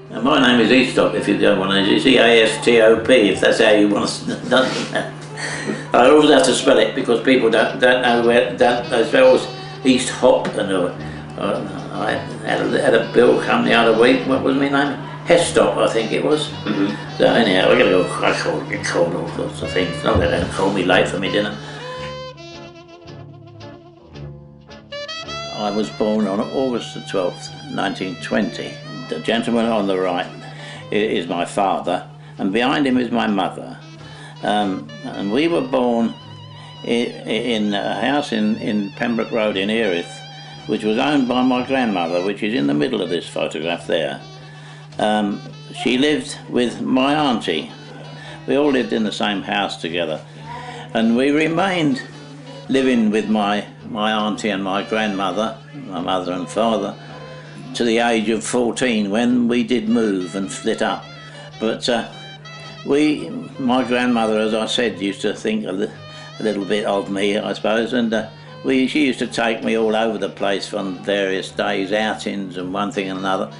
And my name is Eastop, if you don't want to. It's E-A-S-T-O-P, if that's how you want to. I always have to spell it because people don't know where those spells. East Hop, and I had a bill come the other week. What was my name? Hestop, I think it was. So anyhow, I get called all sorts of things. Not going to call me late for my dinner. I was born on August the 12th, 1920. The gentleman on the right is my father, and behind him is my mother. And we were born in a house in Pembroke Road in Erith, which was owned by my grandmother, which is in the middle of this photograph there. She lived with my auntie. We all lived in the same house together, and we remained living with my auntie and my grandmother, my mother and father, to the age of 14 when we did move and split up. But my grandmother, as I said, used to think a little bit of me, I suppose, and she used to take me all over the place on various days, outings and one thing and another.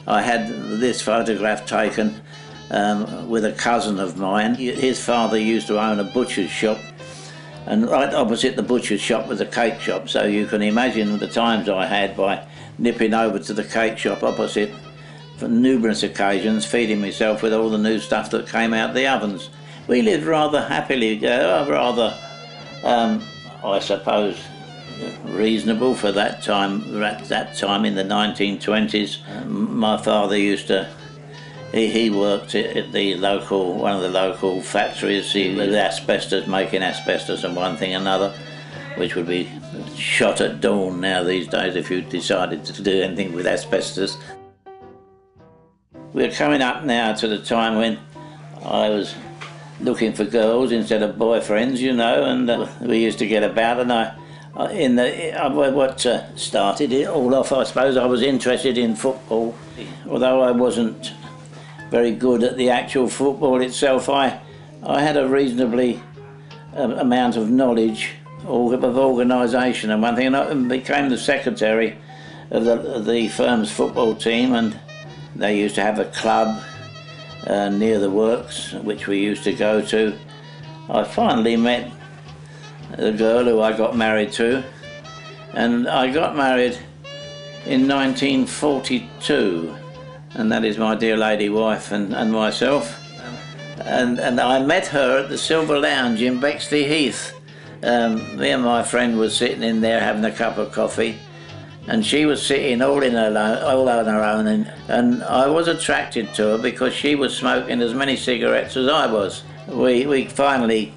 I had this photograph taken with a cousin of mine. His father used to own a butcher's shop, and right opposite the butcher's shop was a cake shop, so you can imagine the times I had by nipping over to the cake shop opposite for numerous occasions, feeding myself with all the new stuff that came out the ovens. We lived rather happily, I suppose, reasonable for that time. At that time in the 1920s, my father used to. He worked at one of the local factories. He was asbestos, making asbestos and one thing and another, which would be shot at dawn now these days if you decided to do anything with asbestos. We're coming up now to the time when I was looking for girls instead of boyfriends, you know, and we used to get about, and what started it all off, I suppose, I was interested in football. Although I wasn't very good at the actual football itself, I had a reasonably amount of knowledge of organisation and one thing, and I became the secretary of the firm's football team, and they used to have a club near the works which we used to go to. I finally met the girl who I got married to, and I got married in 1942, and that is my dear lady wife and myself. And I met her at the Silver Lounge in Bexley Heath. Me and my friend was sitting in there having a cup of coffee, and she was sitting all on her own, and I was attracted to her because she was smoking as many cigarettes as I was. We finally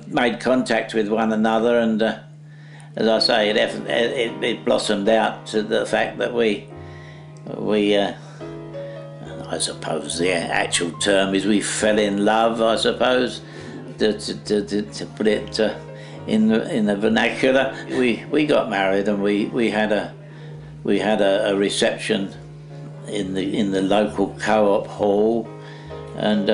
made contact with one another, and as I say, it blossomed out to the fact that we I suppose the actual term is we fell in love, I suppose, to put it in the vernacular. We got married, and we had a reception in the local co-op hall, and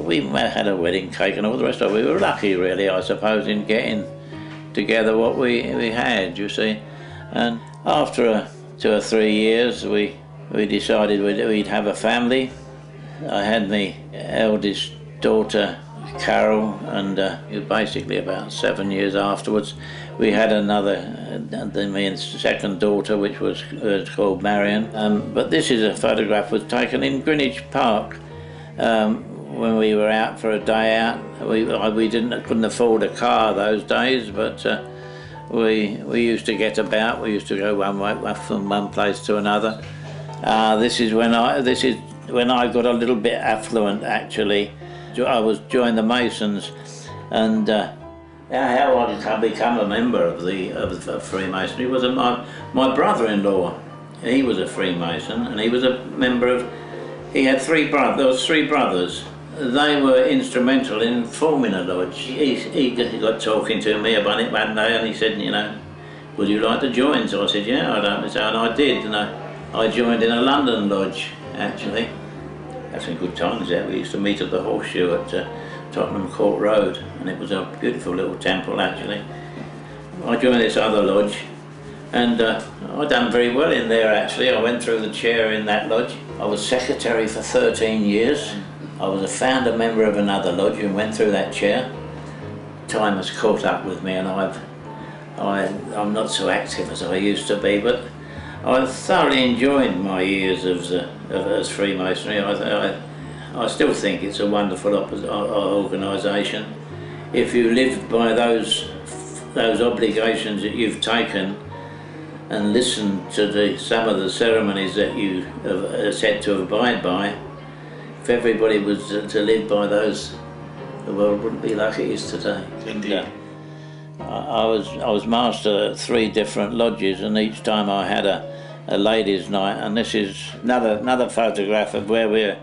we had a wedding cake and all the rest of it. We were lucky, really, I suppose, in getting together what we had, you see. And after 2 or 3 years, we decided we'd have a family. I had my eldest daughter, Carol, and basically about 7 years afterwards, we had my second daughter, which was called Marion. But this is a photograph was taken in Greenwich Park when we were out for a day out. We couldn't afford a car those days, but we used to get about. We used to go from one place to another. This is when I got a little bit affluent, actually. I was joined the Masons, and how I become a member of Freemasonry was my brother-in-law. He was a Freemason, and he was a member of. He had 3 brothers. There was 3 brothers. They were instrumental in forming a lodge. He got talking to me about it one day, and he said, you know, would you like to join? So I said, yeah, I'd like to. And I did, and I joined in a London lodge, actually. Had some good times there. We used to meet at the Horseshoe at Tottenham Court Road, and it was a beautiful little temple, actually. I joined this other lodge, and I done very well in there, actually. I went through the chair in that lodge. I was secretary for 13 years. I was a founder member of another lodge and went through that chair. Time has caught up with me, and I'm not so active as I used to be, but I thoroughly enjoyed my years as Freemasonry. I still think it's a wonderful organisation. If you live by those obligations that you've taken and listen to some of the ceremonies that you are said to abide by, if everybody was to live by those, the world wouldn't be like it is today. Indeed. I was master at 3 different lodges, and each time I had a ladies' night, and this is another photograph of where we're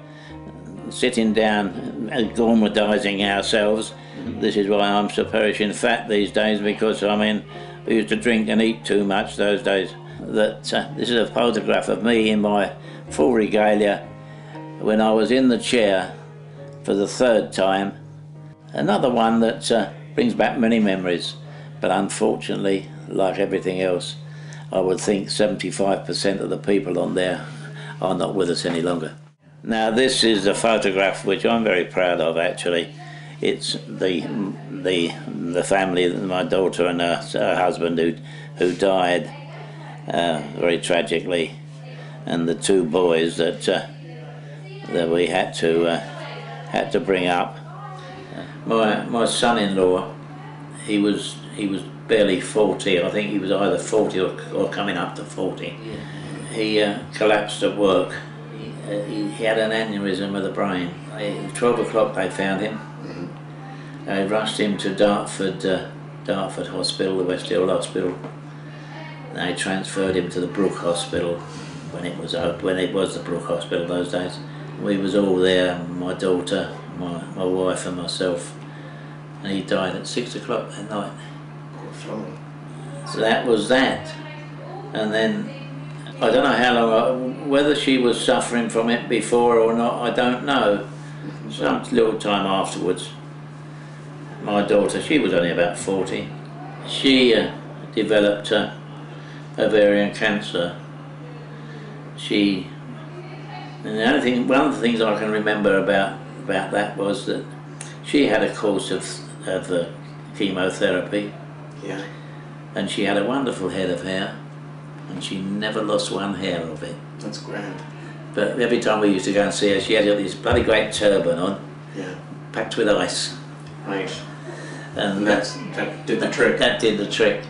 sitting down gormandising ourselves. This is why I'm so perishing fat these days, because I mean we used to drink and eat too much those days. This is a photograph of me in my full regalia when I was in the chair for the 3rd time. Another one that brings back many memories, but unfortunately, like everything else, I would think 75% of the people on there are not with us any longer. Now this is a photograph which I'm very proud of, actually. It's the family, my daughter and her husband who died very tragically, and the 2 boys that we had to bring up. My son-in-law, he was barely 40. I think he was either 40 or coming up to 40. Yeah. He collapsed at work. He had an aneurysm of the brain. At 12 o'clock they found him. They rushed him to Dartford Hospital, the West Hill Hospital. They transferred him to the Brook Hospital when it was the Brook Hospital those days. We was all there, my daughter, my wife and myself, and he died at 6 o'clock that night. So that was that. And then I don't know how long, whether she was suffering from it before or not, I don't know. Some little time afterwards, my daughter, she was only about 40, she developed ovarian cancer. And one of the things I can remember about that was that she had a course of chemotherapy. Yeah. And she had a wonderful head of hair, and she never lost one hair of it. That's grand. But every time we used to go and see her, she had this bloody great turban on, yeah, packed with ice. Right. And that did the trick. That did the trick.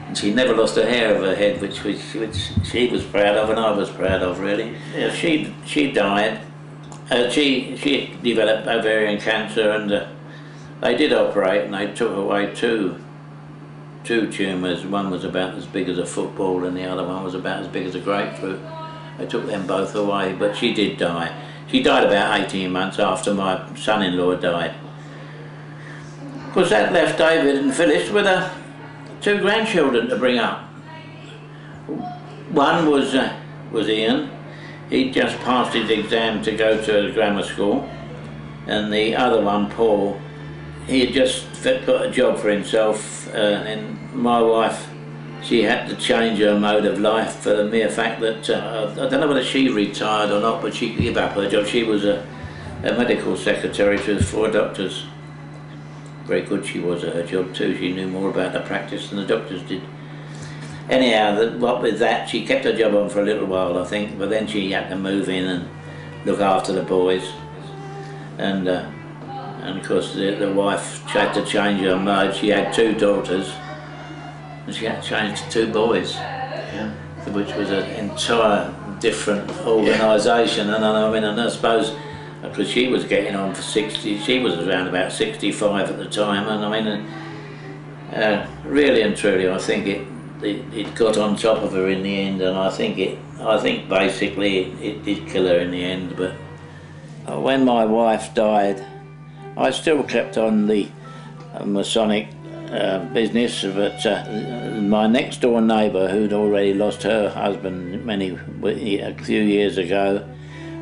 And she never lost a hair of her head, which she was proud of, and I was proud of, really. Yeah, she died. She developed ovarian cancer, and they did operate, and they took away two tumours. One was about as big as a football, and the other one was about as big as a grapefruit. They took them both away, but she did die. She died about 18 months after my son-in-law died. Of course, that left David and Phyllis with 2 grandchildren to bring up. One was Ian. He'd just passed his exam to go to grammar school, and the other one, Paul, he had just got a job for himself, and my wife, she had to change her mode of life for the mere fact that, I don't know whether she retired or not, but she gave up her job. She was a medical secretary to 4 doctors. Very good she was at her job too. She knew more about the practice than the doctors did. Anyhow, what with that, she kept her job on for a little while, I think, but then she had to move in and look after the boys. And of course the wife had to change her mode. She had 2 daughters, and she had to change to 2 boys, yeah, which was an entire different organisation. Yeah. And I mean, and I suppose, because she was getting on for 60, she was around about 65 at the time, and I mean, really and truly, I think it got on top of her in the end, and I think basically it did kill her in the end. But when my wife died, I still kept on the Masonic business, but my next door neighbour, who'd already lost her husband a few years ago,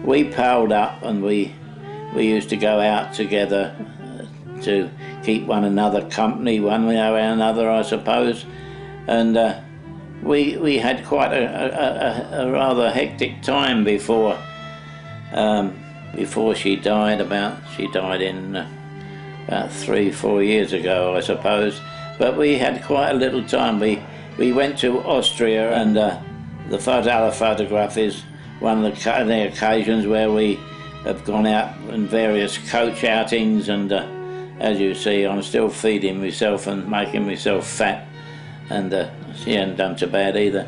we palled up, and we used to go out together to keep one another company, one way or another, I suppose. And we had quite a rather hectic time before before she died. She died in about 3-4 years ago, I suppose. But we had quite a little time. We went to Austria, and the photograph is one of the occasions where we have gone out on various coach outings, and as you see, I'm still feeding myself and making myself fat, and she hasn't done too bad either.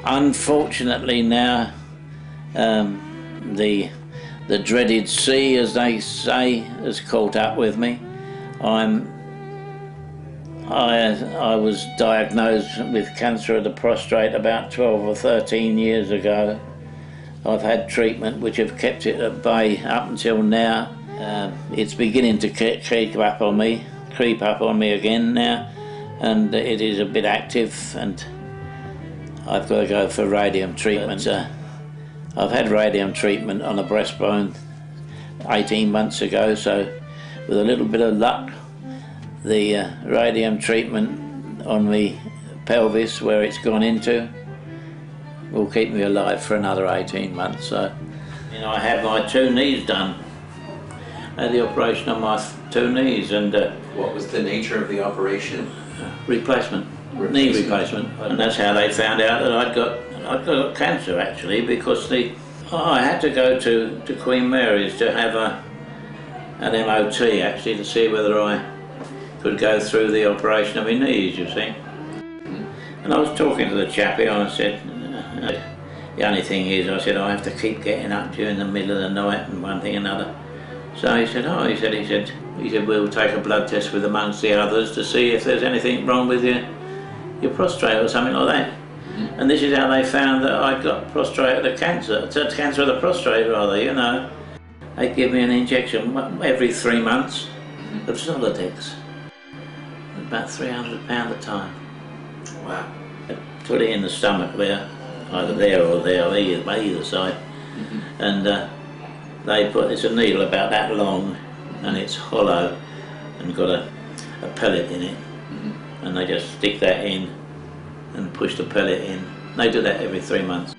Unfortunately now, the dreaded sea, as they say, has caught up with me. I was diagnosed with cancer of the prostate about 12 or 13 years ago. I've had treatment which have kept it at bay up until now. It's beginning to creep up on me again now, and it is a bit active, and I've got to go for radium treatment. I've had radium treatment on the breastbone 18 months ago, so with a little bit of luck, the radium treatment on the pelvis, where it's gone into, will keep me alive for another 18 months. So, I had my 2 knees done. I had the operation on my 2 knees, and what was the nature of the operation? Replacement. Knee replacement, and that's how they found out that I'd got cancer, actually, because I had to go to Queen Mary's to have an MOT, actually, to see whether I could go through the operation of my knees, you see. And I was talking to the chappie, and I said, the only thing is, I said, I have to keep getting up during the middle of the night and one thing and another. So he said, he said, we'll take a blood test with amongst the others to see if there's anything wrong with your prostate or something like that. And this is how they found that I'd got cancer of the prostate rather, They give me an injection every 3 months of Soladex, about £300 a time. Wow. They put it in the stomach there, either there or there, either side, and it's a needle about that long, and it's hollow and got a pellet in it, and they just stick that in and push the pellet in. They do that every 3 months.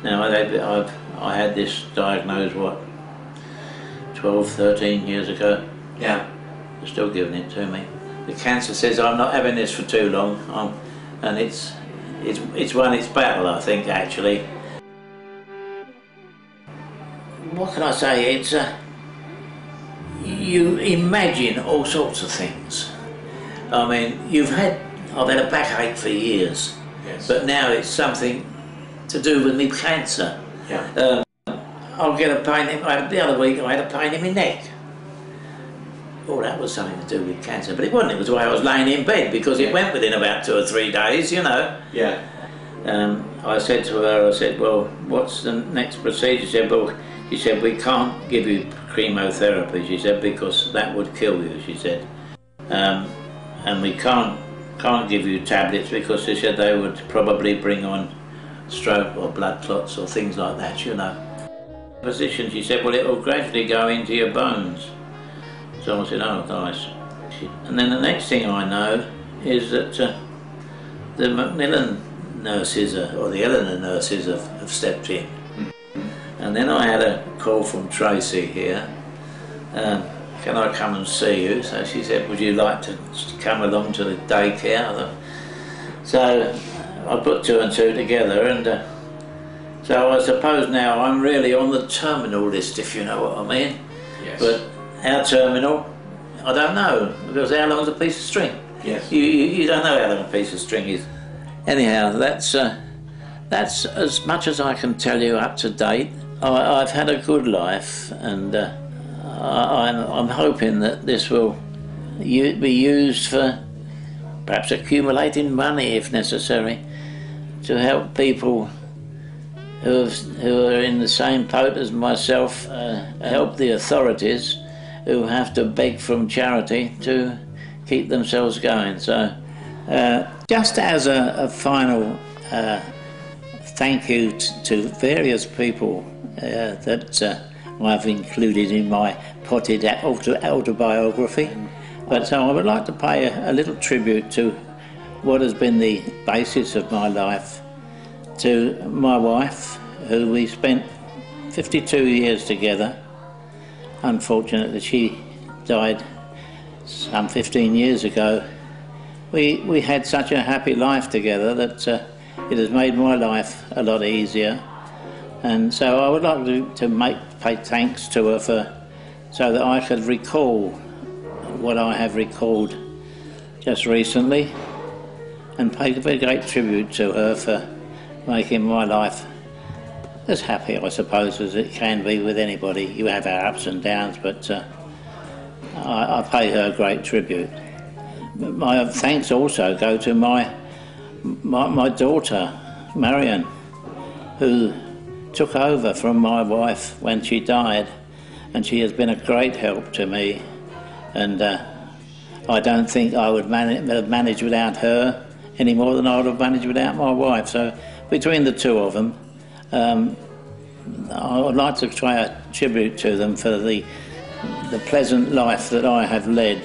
Now I had this diagnosed 12, 13 years ago. Yeah. They're still giving it to me. The cancer says I'm not having this for too long, and it's won its battle, I think, actually. What can I say? It's you imagine all sorts of things. I mean, I've had a backache for years, yes, but now it's something to do with me cancer. Yeah. I'll get a pain the other week I had a pain in my neck. Oh, that was something to do with cancer, but it wasn't. It was the way I was laying in bed, because it went within about 2 or 3 days, Yeah. I said to her, well, what's the next procedure? She said, we can't give you chemotherapy, she said, because that would kill you, she said. And we can't give you tablets, because she said they would probably bring on stroke or blood clots or things like that, Position, she said, well, it will gradually go into your bones. So I said, oh, nice. And then the next thing I know is that the Macmillan nurses, or the Eleanor nurses, have stepped in. And then I had a call from Tracy here. Can I come and see you? So she said, would you like to come along to the daycare? So I put 2 and 2 together, and so I suppose now I'm really on the terminal list, if you know what I mean. Yes. But our terminal, I don't know, because how long's a piece of string? Yes. You don't know how long a piece of string is. Anyhow, that's as much as I can tell you up to date. I've had a good life, and I'm hoping that this will be used for perhaps accumulating money, if necessary, to help people who are in the same boat as myself, help the authorities who have to beg from charity to keep themselves going. So just as a final thank you to various people that I've included in my potted autobiography, but so I would like to pay a little tribute to what has been the basis of my life, to my wife, who we spent 52 years together. Unfortunately, she died some 15 years ago. We had such a happy life together that it has made my life a lot easier. And so I would like to pay thanks to her so that I could recall what I have recalled just recently, and pay a very great tribute to her for making my life as happy, I suppose, as it can be with anybody. You have our ups and downs, but I pay her great tribute. My thanks also go to my daughter, Marion, who took over from my wife when she died, and she has been a great help to me, and I don't think I would have managed without her any more than I would have managed without my wife. So between the two of them, I would like to pay a tribute to them for the pleasant life that I have led.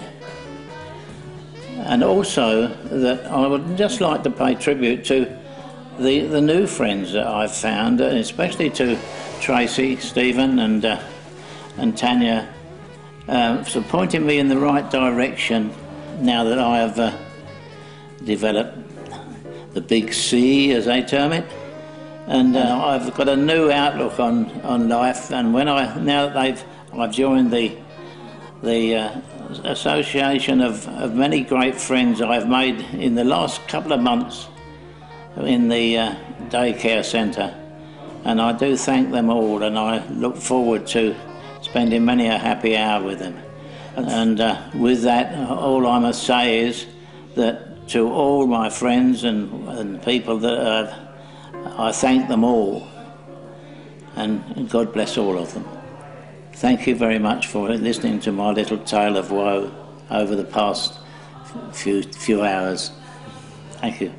And also that I would just like to pay tribute to the new friends that I've found, especially to Tracy, Stephen and Tanya, for pointing me in the right direction now that I have developed the big C, as they term it. And I've got a new outlook on life, and now that I've joined the association of many great friends I've made in the last couple of months in the daycare centre, and I do thank them all, and I look forward to spending many a happy hour with them. And with that, all I must say is that to all my friends and people that I thank them all, and God bless all of them. Thank you very much for listening to my little tale of woe over the past few hours. Thank you.